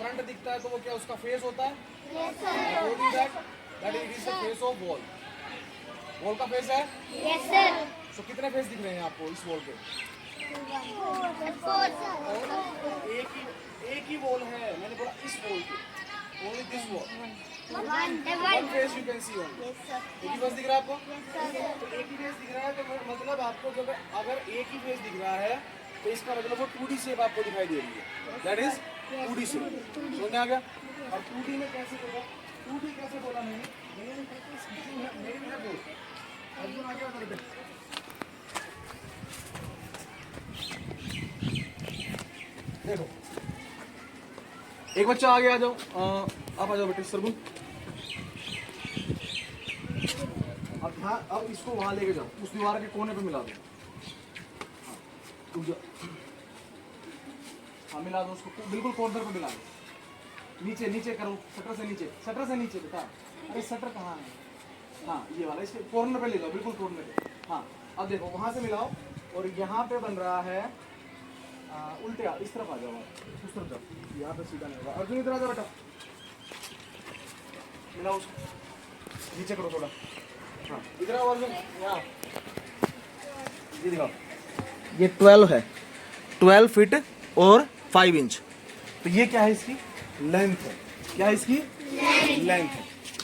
Front दिखता है तो वो क्या उसका फेस होता है? Yes, sir. That it is the face of wall. Wall का फेस है? Yes, sir. तो कितने फेस दिख रहे हैं आपको इस वॉल पे? Four. एक ही वॉल है, मैंने बोला इस वॉल पे, only this wall, One. One face you can see only. Yes, sir. एक ही फेस दिख रहा है आपको? Yes, sir. तो एक ही फेस दिख रहा है तो मतलब आपको जब अगर एक ही फेस दिख रहा है तो इसका मतलब वो 2D शेप आपको दिखाई दे रही है, दैट इज 2D शेप। समझ में आ गया? और 2D में कैसे बोला? 2D कैसे बोला मैंने? मेरे में बोल अर्जुन आ गया उधर पे। देखो एक बच्चा आ गया, आ जाओ, आप आ जाओ बेटे सरगुन। अब इसको वहां लेके जाओ, उस दीवार के कोने पे मिला दो। हाँ मिला दो उसको, बिल्कुल कॉर्नर पे मिला दो। नीचे नीचे करो, शटर से नीचे बेटा। अरे शटर कहाँ है? हाँ ये वाला, इसके कॉर्नर पे ले जाओ, बिल्कुल कॉर्नर पे। हाँ अब देखो वहां से मिलाओ और यहाँ पे बन रहा है उल्टे, इस तरफ आ जाओ, उस तरफ जाओ, यहाँ पे सीधा नहीं होगा। अर्जुन इधर आ जाओ बेटा, मिलाओ उसको, नीचे करो थोड़ा। हाँ इधर आओ अर्जुन, यहाँ ये दिखाओ, ये 12 है, 12 फीट और 5 इंच। तो ये क्या है? इसकी लेंथ है। क्या है इसकी? लेंथ है।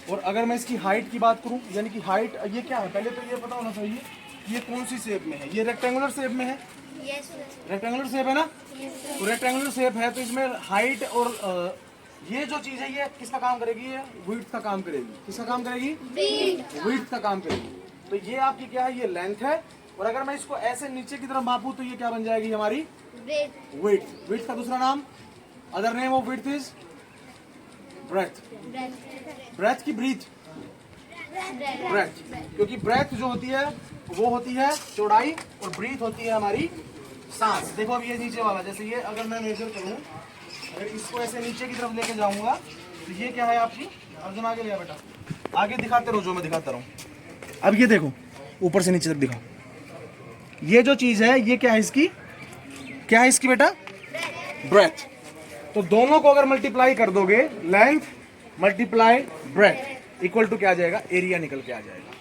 और अगर मैं इसकी हाइट की बात करूं, यानी कि हाइट ये क्या है, पहले तो ये पता होना चाहिए ये कौन सी शेप में है। ये रेक्टेंगुलर शेप में है, Yes, sir. रेक्टेंगुलर शेप है ना? Yes, sir. तो रेक्टेंगुलर शेप है तो इसमें हाइट और ये जो चीज है ये किसका काम करेगी? ये विड्थ का काम करेगी। किसका काम करेगी? विड्थ का काम करेगी। तो ये आपकी क्या है? ये लेंथ है। और अगर मैं इसको ऐसे नीचे की तरफ मापूं तो ये क्या बन जाएगी हमारी? विड्थ। विड्थ का दूसरा नाम, other name of width is breadth. Breadth की ब्रीथ, ब्रेथ, क्योंकि ब्रेथ जो होती है वो होती है चौड़ाई और ब्रीथ होती है हमारी सांस। देखो अब ये नीचे वाला, जैसे ये अगर मैं मेजर करूं, अगर इसको ऐसे नीचे की तरफ लेके जाऊंगा तो ये क्या है आपकी? अर्जुन आगे लिया बेटा, आगे दिखाते रहो जो मैं दिखाता रहूं। अब ये देखो ऊपर से नीचे तक दिखाओ, ये जो चीज है ये क्या है इसकी? क्या है इसकी बेटा? ब्रेथ। तो दोनों को अगर मल्टीप्लाई कर दोगे, length multiply breadth equal to क्या आ जाएगा? एरिया निकल के आ जाएगा।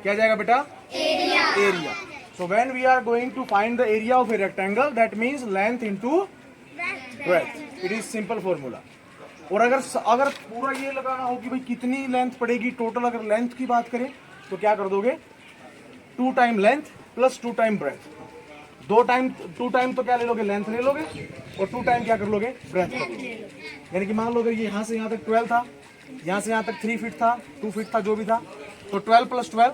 क्या आ जाएगा बेटा? Area. So when we are going to find the area of a rectangle, that means length into breadth. It is simple formula. और अगर पूरा ये लगाना हो कि भाई कितनी लेंथ पड़ेगी टोटल, अगर लेंथ की बात करें तो क्या कर दोगे? 2 time length plus 2 time breadth. 2 time तो क्या ले लोगे? लेंथ ले लोगे, और 2 टाइम क्या कर लोगे? ब्रेथ कर लोगे। यानी कि मान लो अगर ये यहाँ से यहाँ तक 12 था, यहाँ से यहाँ तक 3 फीट था, 2 फीट था, जो भी था, तो 12 plus 12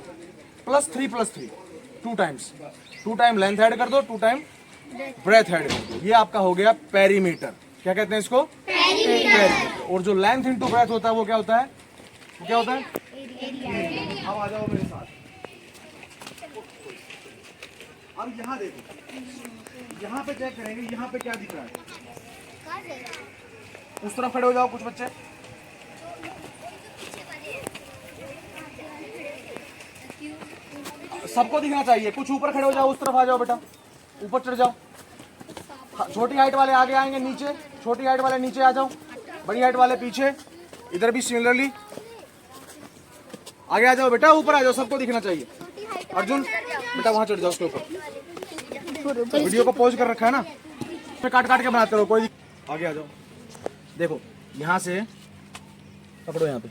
plus 3 plus 3, 2 times. 2 time length add कर दो, 2 टाइम ब्रेथ ऐड कर दो। ये आपका हो गया पेरीमीटर। क्या कहते हैं इसको? पेरीमीटर। और जो लेंथ इंटू ब्रेथ होता है वो क्या होता है? वो क्या होता है? अब आ जाओ मेरे साथ। अब यहाँ देखो, यहाँ पे चेक करेंगे, यहाँ पे क्या दिख रहा है? उस तरफ खड़े हो जाओ कुछ बच्चे, सबको दिखना चाहिए। कुछ ऊपर खड़े हो जाओ, उस तरफ आ जाओ बेटा, ऊपर चढ़ जाओ। छोटी हाइट वाले आगे आएंगे, नीचे छोटी हाइट वाले नीचे आ जाओ, बड़ी हाइट वाले पीछे। इधर भी सिमिलरली आगे आ जाओ बेटा, ऊपर आ जाओ, सबको दिखना चाहिए। अर्जुन बेटा वहां चढ़ जाओ उसके ऊपर। वीडियो को पॉज कर रखा है ना, काट काट के बनाते रहो, कोई आगे आ जाओ। देखो यहाँ से पकड़ो, यहाँ पे,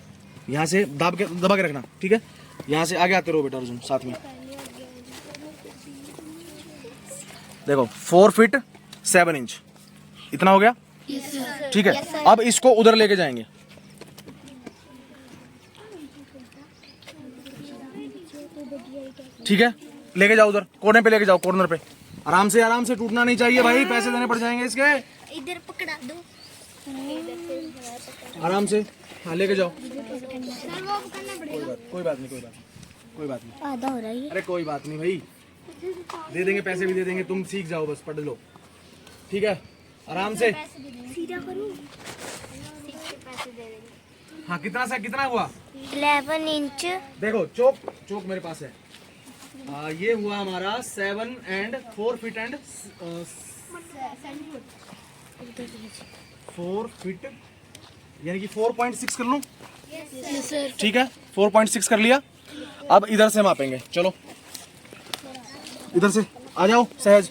यहाँ से दबा के रखना, ठीक है? यहाँ से आगे आते रहो बेटा अर्जुन, साथ में। देखो 4 फीट 7 इंच इतना हो गया, ठीक है? अब इसको उधर लेके जाएंगे। ठीक है, लेके जाओ उधर कोने पे, लेके जाओ कॉर्नर पे। आराम से टूटना नहीं चाहिए भाई, पैसे देने पड़ जाएंगे इसके। इधर पकड़ा दो, आराम से। हाँ लेके जाओ, सर वो करना पड़ेगा। कोई बात नहीं। आधा हो रहा है। अरे कोई बात नहीं भाई, दे देंगे, पैसे भी दे देंगे, तुम सीख जाओ बस, पढ़ लो, ठीक है? आराम से। सीधा करूं? पैसे दे देंगे। हाँ कितना हुआ? 11 इंच। देखो चौक मेरे पास है। ये हुआ हमारा 7 and 4 फीट एंड 4 फीट यानी कि 4.6 कर लूं? ठीक है, 4.6 कर लिया। अब इधर से मापेंगे, चलो इधर से आ जाओ सहज।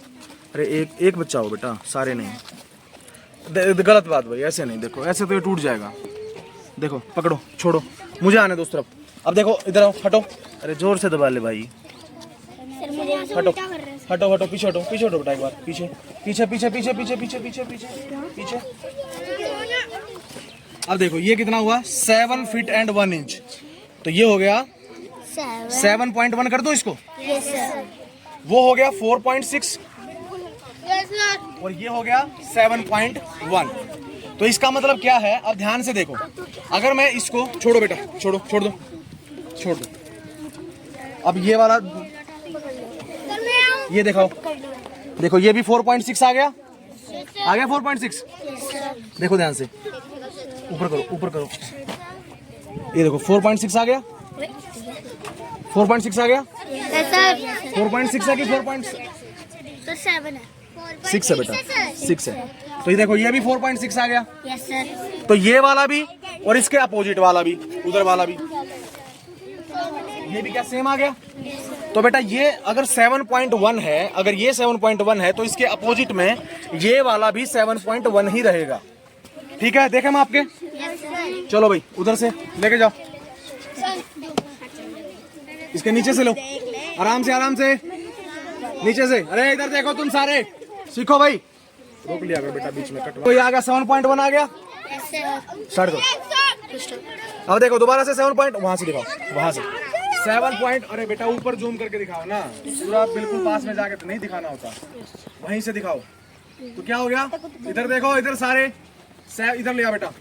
अरे एक बच्चा हो बेटा, सारे नहीं। गलत बात भाई, ऐसे नहीं, देखो ऐसे तो ये टूट जाएगा। देखो पकड़ो, छोड़ो, मुझे आने दो उस तरफ। अब देखो इधर आओ, हटो। अरे जोर से दबा ले भाई, हटो हटो हटो, पीछे हटो, पीछे हटो बेटा एक बार, पीछे पीछे पीछे पीछे पीछे पीछे पीछे पीछे पीछे। अब देखो ये कितना हुआ, 7 फीट एंड 1 इंच। तो ये हो गया 7.1 कर दो इसको। वो हो गया 4.6 और ये हो गया 7.1। तो इसका मतलब क्या है, अब ध्यान से देखो, अगर मैं इसको, छोड़ो बेटा, छोड़ो, छोड़ दो, छोड़ दो। अब ये वाला ये दिखाओ, देखो ये भी 4.6 आ गया, आ गया 4.6। देखो ध्यान से, ऊपर करो, ऊपर करो, ये देखो 4.6 आ गया, 4.6 आ गया, 4.6 है कि 4.6 है बेटा, 6 है। तो ये देखो ये भी 4.6 आ गया। तो ये वाला भी और इसके अपोजिट वाला भी, उधर वाला भी, ये भी क्या सेम आ गया। तो बेटा ये अगर 7.1 है, अगर ये 7.1 है तो इसके अपोजिट में ये वाला भी 7.1 ही रहेगा। ठीक है, देखें हम आपके। चलो भाई उधर से लेके जाओ, इसके नीचे से लो, आराम से, आराम से नीचे से। अरे इधर देखो तुम सारे, सीखो भाई। रोक लिया अगर बेटा बीच में, कट। तो ये आ गया 7.1 आ गया, स्टार्ट करो। अब देखो दोबारा से 7 वहां से दिखाओ, वहां से 7 अरे बेटा ऊपर जूम करके दिखाओ ना, पूरा बिल्कुल पास में जाके तो नहीं दिखाना होता, वहीं से दिखाओ। तो क्या हो गया, इधर देखो, इधर सारे, इधर लिया बेटा,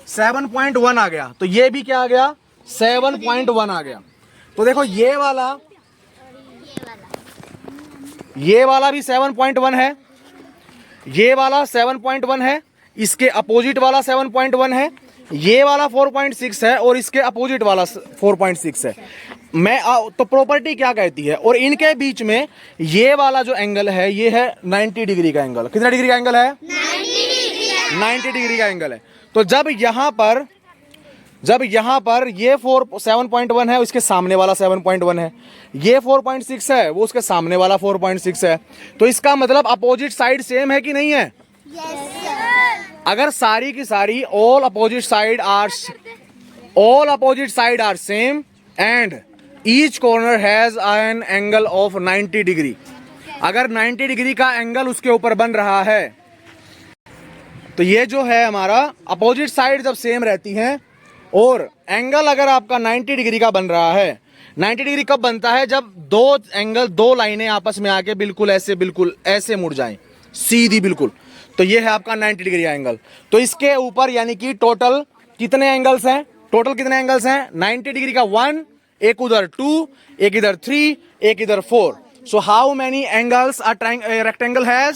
7.1 आ गया। तो ये भी क्या आ गया, 7.1 आ गया। तो देखो ये वाला भी 7.1 है, ये वाला 7.1 है, इसके अपोजिट वाला 7.1 है, ये वाला 4.6 है और इसके अपोजिट वाला 4.6 है। मैं तो प्रॉपर्टी क्या कहती है, और इनके बीच में ये वाला जो एंगल है ये है 90 डिग्री का एंगल। कितना डिग्री का एंगल है, 90 डिग्री का एंगल है। तो जब यहां पर ये 7.1 है, इसके सामने वाला 7.1 है, ये 4.6 है, वो उसके सामने वाला 4.6 है, तो इसका मतलब अपोजिट साइड सेम है कि नहीं है। अगर सारी की सारी all opposite side are same and each corner has an angle of 90 degree, अगर 90 डिग्री का एंगल उसके ऊपर बन रहा है, तो ये जो है हमारा अपोजिट साइड जब सेम रहती हैं और एंगल अगर आपका 90 डिग्री का बन रहा है। 90 डिग्री कब बनता है, जब दो लाइनें आपस में आके बिल्कुल ऐसे मुड़ जाएं, सीधी बिल्कुल। तो ये है आपका 90 डिग्री का एंगल। तो इसके ऊपर यानी कि टोटल कितने एंगल्स हैं, 90 डिग्री का 1, एक उधर 2, एक इधर 3, एक इधर 4। So how many angles a rectangle has,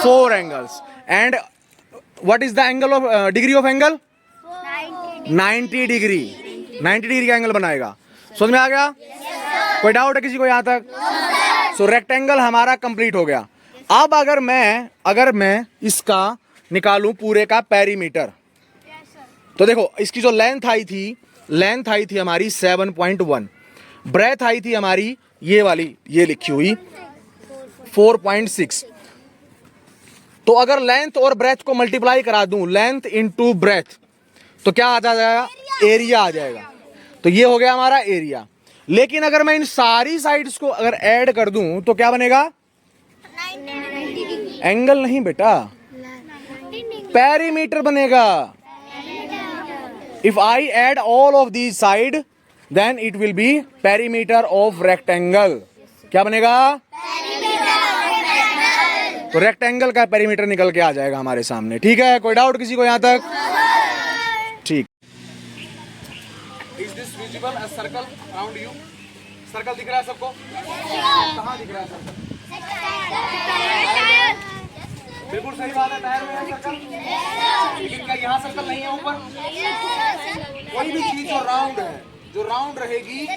4 angles. And what is the angle of degree of angle, 90 degree. 90 degree का एंगल बनाएगा। समझ में आ गया? कोई डाउट है किसी को यहां तक? सो रेक्टेंगल हमारा कंप्लीट हो गया। अब अगर मैं इसका निकालूं पूरे का पेरीमीटर, तो देखो इसकी जो लेंथ आई थी हमारी 7.1, ब्रेथ आई थी हमारी ये वाली, ये लिखी हुई 4.6। तो अगर लेंथ और ब्रेथ को मल्टीप्लाई करा दूं, लेंथ इनटू ब्रेथ, तो क्या आ जाएगा, एरिया आ जाएगा। तो ये हो गया हमारा एरिया। लेकिन अगर मैं इन सारी साइड्स को अगर ऐड कर दूं तो क्या बनेगा, एंगल नहीं बेटा, पेरीमीटर बनेगा। If I add all of these side then it will be perimeter of rectangle. क्या बनेगा, तो रेक्टेंगल का पेरीमीटर निकल के आ जाएगा हमारे सामने। ठीक है, कोई डाउट किसी को यहां तक? ठीक। Is this visible a circle around you? Circle दिख रहा है सबको? कहां दिख रहा है सर्कल? बिल्कुल सही बात है, टायर में है सर्कल। लेकिन क्या यहाँ सर्कल नहीं है ऊपर? कोई भी चीज जो राउंड रहेगी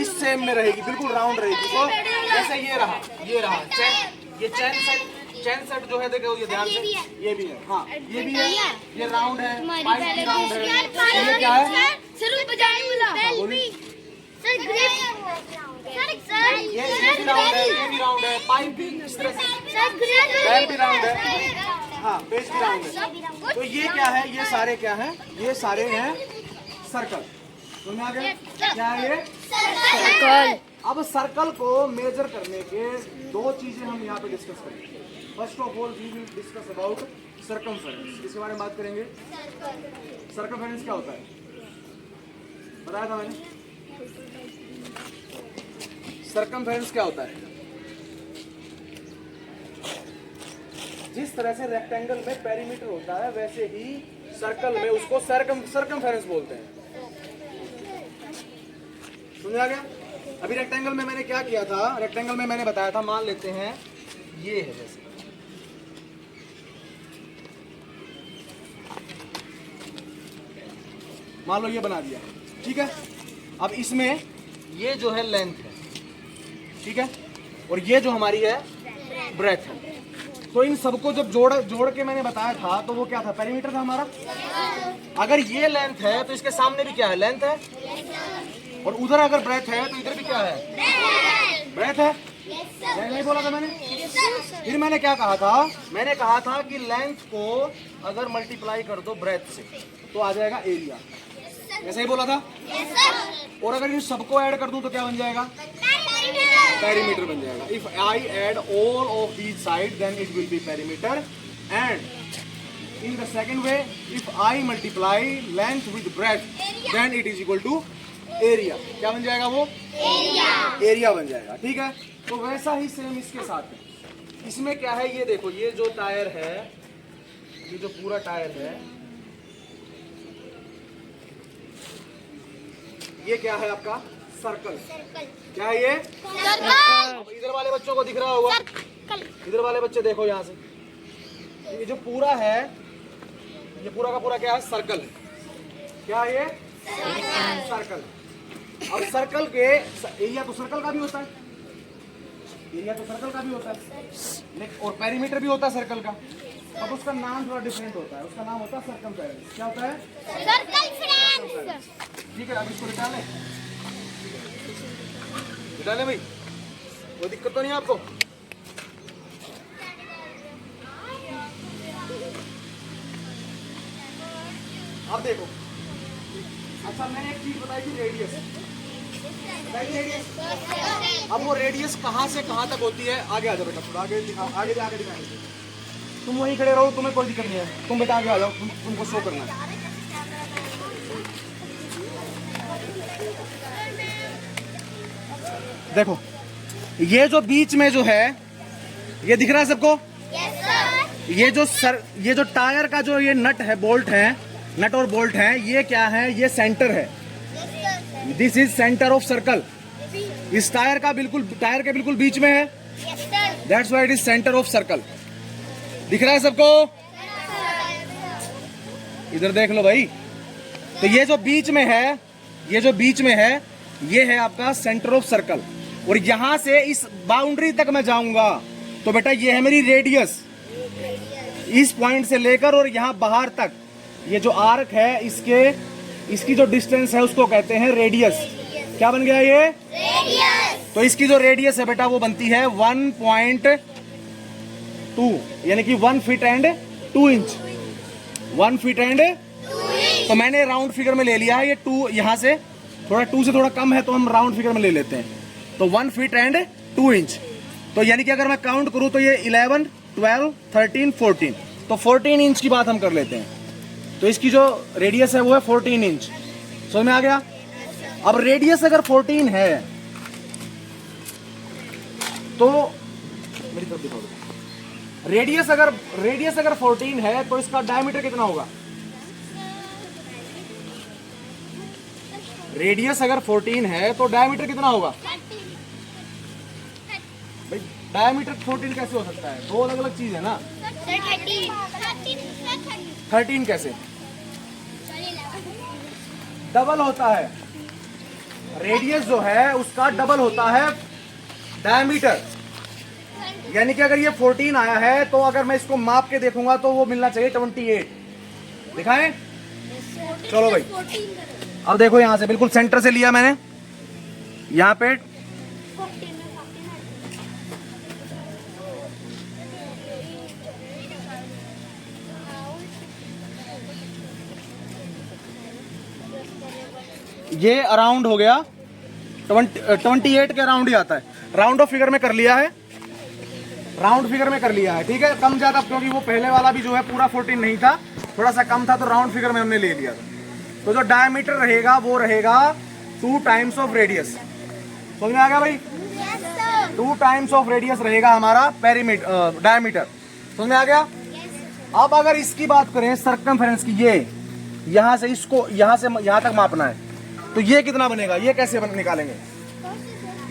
इस सेम में रहेगी, बिल्कुल राउंड रहेगी। तो जैसे ये रहा चैन चैन सेट जो है देखो ये ध्यान से, ये भी है, हाँ ये भी है, ये राउंड है, पाइप भी राउंड है, ये क्या है? ये भी राउंड है, ये भी राउंड है, पाइप भी इस तरह से, बैल भी राउंड है, हाँ बेस भी राउंड है। तो ये क्या है? ये सारे क्या हैं? ये सारे हैं सर्कल। समझ में आ गया? क्या है ये? सर्कल। अब सर्कल को मेजर करने के दो चीजें हम यहाँ पे डिस्कस करेंगे। First of all we will discuss about circumference. इसके बारे में बात करेंगे। सर्कमफेरेंस क्या होता है? बताया था मैंने। सर्कमफेरेंस क्या होता है? जिस तरह से रेक्टेंगल में पेरीमीटर होता है वैसे ही सर्कल में उसको सर्कमफेरेंस बोलते हैं। समझ आ गया? अभी रेक्टेंगल में मैंने क्या किया था? रेक्टेंगल में मैंने बताया था, मान लेते हैं ये है, जैसे मान लो ये बना दिया, ठीक है। अब इसमें ये जो है लेंथ है, ठीक है, और ये जो हमारी है ब्रेथ है। तो इन सबको जब जोड़ के मैंने बताया था तो वो क्या था? पेरीमीटर था हमारा। अगर ये लेंथ है तो इसके सामने भी क्या है? लेंथ है। और उधर अगर ब्रेथ है तो इधर भी क्या है? ब्रेथ है। नहीं बोला था मैंने? फिर मैंने क्या कहा था? मैंने कहा था कि लेंथ को अगर मल्टीप्लाई कर दो ब्रेथ से तो आ जाएगा एरिया। ऐसा ही बोला था। और अगर इन सबको ऐड कर दूं तो क्या बन जाएगा? पेरीमीटर बन जाएगा। If I add all of these side then it will be perimeter. And in the second way if I multiply length with breadth then it is equal to area. क्या बन जाएगा वो? एरिया बन जाएगा, ठीक है। तो वैसा ही सेम इसके साथ है। इसमें क्या है? ये देखो, ये जो टायर है, ये जो पूरा टायर है, ये क्या है आपका? सर्कल। क्या है ये? सर्कल। इधर वाले बच्चों को दिख रहा होगा, इधर वाले बच्चे देखो यहाँ से, ये जो पूरा है, ये पूरा का पूरा क्या है? सर्कल है। क्या है ये? सर्कल। और सर्कल के एरिया तो सर्कल का भी होता है, एरिया तो सर्कल का भी होता है, और पेरीमीटर भी होता है सर्कल का। अब उसका नाम थोड़ा डिफरेंट होता है, उसका नाम होता है सर्कमफेरेंस। क्या होता है? सर्कमफेरेंस। ठीक है, अब इसको निकालें भाई, कोई दिक्कत तो नहीं आपको? अब देखो, अच्छा मैंने एक चीज बताई थी, रेडियस। अब वो रेडियस कहाँ से कहाँ तक होती है? आगे आ जाओ बेटा, थोड़ा आगे दिखाओ, आगे दिखाएंगे। तुम वहीं खड़े रहो, तुम्हें कोई दिक्कत नहीं है। तुम बेटा आगे आ जाओ, तुमको शो करना है। देखो, ये जो बीच में जो है, ये दिख रहा है सबको? ये जो टायर का जो ये नट है, बोल्ट है, नट और बोल्ट है, ये क्या है? ये सेंटर है। This is centre of circle. इस टायर के बिल्कुल बीच में है। That's why it is centre of circle. दिख रहा है सबको? इधर देख लो भाई। तो ये जो बीच में है, ये है आपका सेंटर ऑफ सर्कल। और यहां से इस बाउंड्री तक मैं जाऊंगा तो बेटा ये है मेरी रेडियस। इस पॉइंट से लेकर और यहां बाहर तक ये जो आर्क है, इसकी जो डिस्टेंस है उसको कहते हैं रेडियस। क्या बन गया ये? रेडियस। तो इसकी जो रेडियस है बेटा वो बनती है 1.2, यानी कि 1 feet and 2 inch. 1 feet and 2 inch. तो मैंने राउंड फिगर में ले लिया है। ये 2 यहाँ से थोड़ा 2 से थोड़ा कम है तो हम राउंड फिगर में ले लेते हैं। तो 1 फीट एंड 2 इंच। तो यानी कि अगर मैं काउंट करूं तो ये 11, 12, 13, 14, तो 14 इंच की बात हम कर लेते हैं। तो इसकी जो रेडियस है वो है 14 इंच। समझ में आ गया? अब रेडियस अगर 14 है तो मेरी तरफ दिखाओ। रेडियस अगर 14 है तो इसका डायमीटर कितना होगा? रेडियस अगर 14 है तो डायमीटर कितना होगा? भाई डायमीटर 14 कैसे हो सकता है? दो अलग अलग चीज है ना। 13 कैसे? डबल होता है। रेडियस जो है उसका डबल होता है डायमीटर। यानी कि अगर ये 14 आया है तो अगर मैं इसको माप के देखूंगा तो वो मिलना चाहिए 28। दिखाएं? चलो भाई, अब देखो यहां से बिल्कुल सेंटर से लिया मैंने, यहाँ पे ये अराउंड हो गया 28 के अराउंड ही आता है। राउंड ऑफ फिगर में कर लिया है, राउंड फिगर में कर लिया है, ठीक है। कम ज्यादा क्योंकि वो पहले वाला भी जो है पूरा 14 नहीं था, थोड़ा सा कम था, तो राउंड फिगर में हमने ले लिया था। तो जो डायमीटर रहेगा वो रहेगा 2 टाइम्स ऑफ रेडियस। समझ में आ गया भाई? 2 टाइम्स ऑफ रेडियस रहेगा हमारा पेरीमीटर डायमीटर। समझ में आ गया? अब अगर इसकी बात करें सर्कमफेरेंस की, ये यहां से इसको यहां से यहां तक मापना है, तो ये कितना बनेगा, ये कैसे निकालेंगे?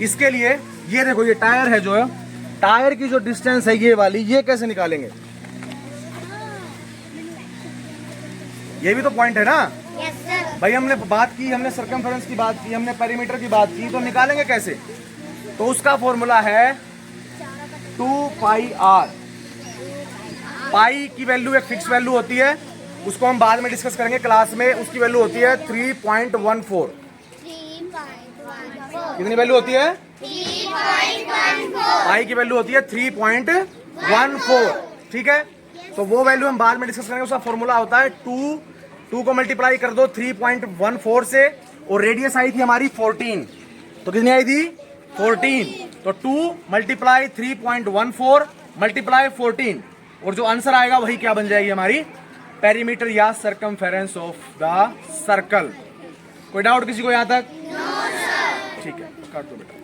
इसके लिए ये देखो, ये टायर है, जो है टायर की जो डिस्टेंस है ये वाली, ये कैसे निकालेंगे? ये भी तो पॉइंट है ना भाई। हमने बात की, हमने सर्कमफेरेंस की बात की, हमने पेरीमीटर की बात की, तो निकालेंगे कैसे? तो उसका फॉर्मूला है 2 पाई r। पाई की वैल्यू एक फिक्स वैल्यू होती है, उसको हम बाद में डिस्कस करेंगे क्लास में। उसकी वैल्यू होती है 3.14। कितनी वैल्यू होती है? 3.14। पाई की वैल्यू होती है 3.14, ठीक है। तो वो वैल्यू हम बाद में डिस्कस करेंगे। उसका फॉर्मूला होता है 2 को मल्टीप्लाई कर दो 3.14 से, और रेडियस आई थी हमारी 14, तो कितनी आई थी? 14। तो 2 मल्टीप्लाई 3.14 मल्टीप्लाई 14, और जो आंसर आएगा वही क्या बन जाएगी हमारी? पेरीमीटर या सर्कमफेरेंस ऑफ द सर्कल। कोई डाउट किसी को यहां तक? ठीक है, काट दो बेटा।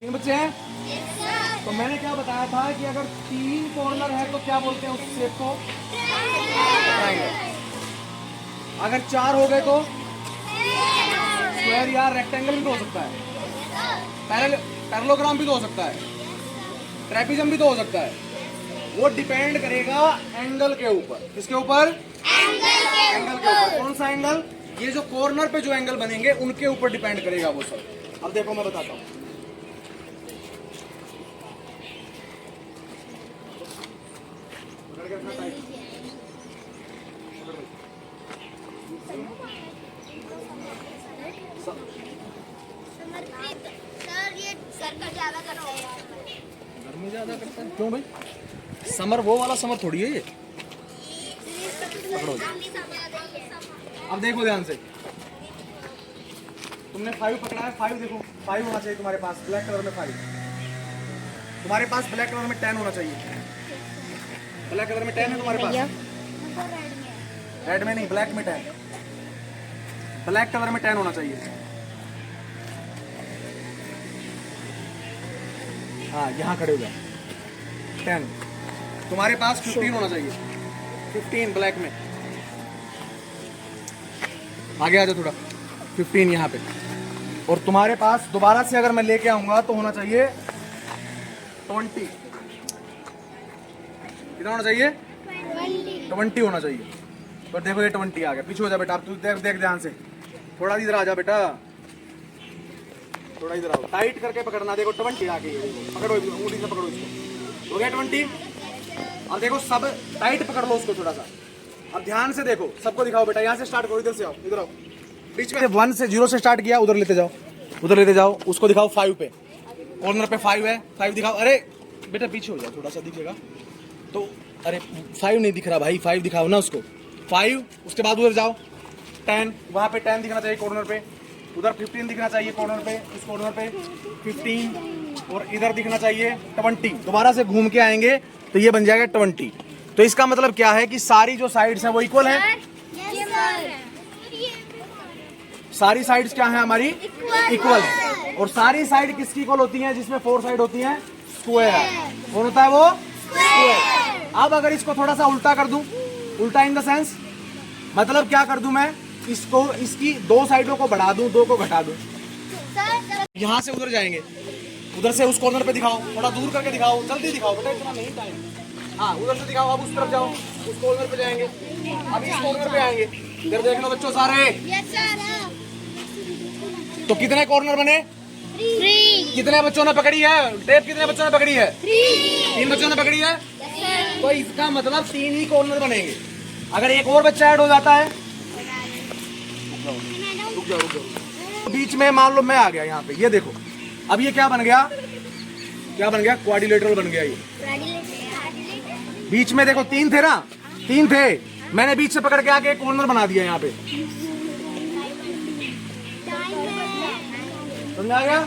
3 बच्चे हैं? तो मैंने क्या बताया था कि अगर 3 कॉर्नर है तो क्या बोलते हैं उस शेप को? ट्रायंगल। अगर 4 हो गए तो स्क्वायर या रेक्टेंगल भी तो हो सकता है, पैरेललोग्राम भी तो हो सकता है, ट्रेपेजियम भी तो हो सकता है। वो डिपेंड करेगा एंगल के ऊपर। किसके ऊपर? एंगल के ऊपर। कौन सा एंगल? ये जो कॉर्नर पे जो एंगल बनेंगे उनके ऊपर डिपेंड करेगा वो सब। अब देखो मैं बताता हूँ। गर्मी ज्यादा करता है क्यों भाई? समर वो वाला समर थोड़ी है ये। पकड़ो। अब देखो ध्यान से, तुमने 5 पकड़ा है, 5 देखो, 5 होना चाहिए तुम्हारे पास ब्लैक कलर में 5। तुम्हारे पास ब्लैक कलर में 10 होना चाहिए। ब्लैक कलर में 10 है तुम्हारे पास? रेड में नहीं, ब्लैक में 10। ब्लैक कलर में 10 होना चाहिए। हाँ, यहाँ खड़े हो जाओ। 10 तुम्हारे पास 15 होना चाहिए। 15 ब्लैक में। आगे आ जाओ थोड़ा। 15 यहाँ पे। और तुम्हारे पास दोबारा से अगर मैं लेके आऊंगा तो होना चाहिए 20। कितना होना चाहिए? 20 होना चाहिए। तो देखो ये 20 आ गया। पीछे हो जा बेटा, अब तू देख ध्यान से। थोड़ा इधर आ जा बेटा, थोड़ा इधर आओ। टाइट करके पकड़ना। देखो 20 आ गई। पकड़ो, अंगूठी से पकड़ो इसको। हो गया 20। और देखो सब टाइट पकड़ लो उसको थोड़ा सा। अब ध्यान से देखो, सबको दिखाओ बेटा। यहाँ से स्टार्ट करो, इधर से आओ, इधर आओ। बीच में 1 से 0 से स्टार्ट किया, उधर लेते जाओ, उधर लेते जाओ। उसको दिखाओ 5 पे, कॉर्नर पे 5 है। 5 दिखाओ। अरे बेटा पीछे हो जाओ, थोड़ा सा दिखेगा तो। अरे 5 नहीं दिख रहा भाई, 5 दिखाओ ना उसको। 5, उसके बाद उधर जाओ 10, वहाँ पे 10 दिखना चाहिए कॉर्नर पे। उधर 15 दिखना चाहिए कॉर्नर पे, इस कॉर्नर पे 15, और इधर दिखना चाहिए 20। दोबारा से घूम के आएंगे तो ये बन जाएगा 20। तो इसका मतलब क्या है कि सारी जो साइड्स हैं वो इक्वल हैं। सारी साइड्स क्या है हमारी? इक्वल है। और सारी साइड किसकी इक्वल होती हैं? जिसमें 4 साइड होती हैं, स्क्वायर। कौन होता है वो? स्क्वायर। अब अगर इसको थोड़ा सा उल्टा कर दूं, उल्टा इन द सेंस मतलब क्या कर दूं मैं? इसको, इसकी 2 साइडों को बढ़ा दूं, 2 को घटा दूं। यहां से उधर जाएंगे, उधर से उस कॉर्नर पे दिखाओ, थोड़ा दूर करके दिखाओ, जल्दी दिखाओ बेटा, इतना नहीं टाइम। हाँ, उधर से दिखाओ। अब उस तरफ जाओ, उस कॉर्नर पे जाएंगे, अब इस कॉर्नर पे आएंगे। इधर देख लो बच्चों सारे। तो कितने कॉर्नर बने? 3 कितने बच्चों ने पकड़ी है टेप? कितने बच्चों ने पकड़ी है? 3 बच्चों ने पकड़ी है। तो इसका मतलब 3 ही कॉर्नर बनेंगे। अगर एक और बच्चा ऐड हो जाता है, रुक जाओ। बीच में मान लो मैं आ गया यहाँ पे, ये देखो अब ये क्या बन गया? क्या बन गया? क्वाड्रिलेटरल बन गया ये। बीच में देखो 3 थे ना, 3 थे, मैंने बीच से पकड़ के आके एक कॉर्नर बना दिया यहाँ पे। समझ आ गया?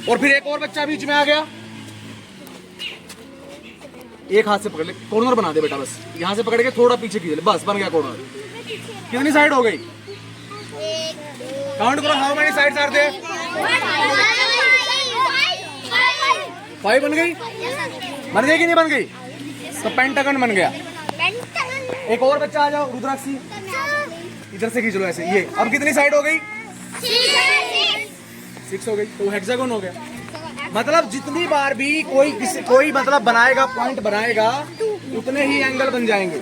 और फिर एक और बच्चा बीच में आ गया, एक हाथ से पकड़ ले, कॉर्नर बना दे बेटा, बस यहाँ से पकड़ के थोड़ा पीछे खींच ले, बस बन गया कॉर्नर। कितनी साइड हो गई? काउंट करो, how many sides are there? 5 बन गई? बन गई कि नहीं बन गई? तो पेंटागन बन गया। एक और बच्चा आ जाओ, रुद्राक्षी, इधर से खींच लो ऐसे, ये अब कितनी साइड हो गई? 6 हो गई, तो हेक्सागन हो गया। मतलब जितनी बार भी कोई मतलब बनाएगा, पॉइंट बनाएगा, उतने ही एंगल बन जाएंगे।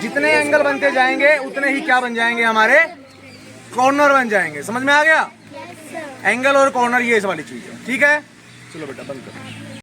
जितने एंगल बनते जाएंगे उतने ही क्या बन जाएंगे? हमारे कॉर्नर बन जाएंगे। समझ में आ गया? एंगल और कॉर्नर ये इस वाली चीज है। ठीक है, चलो बेटा बंद करो।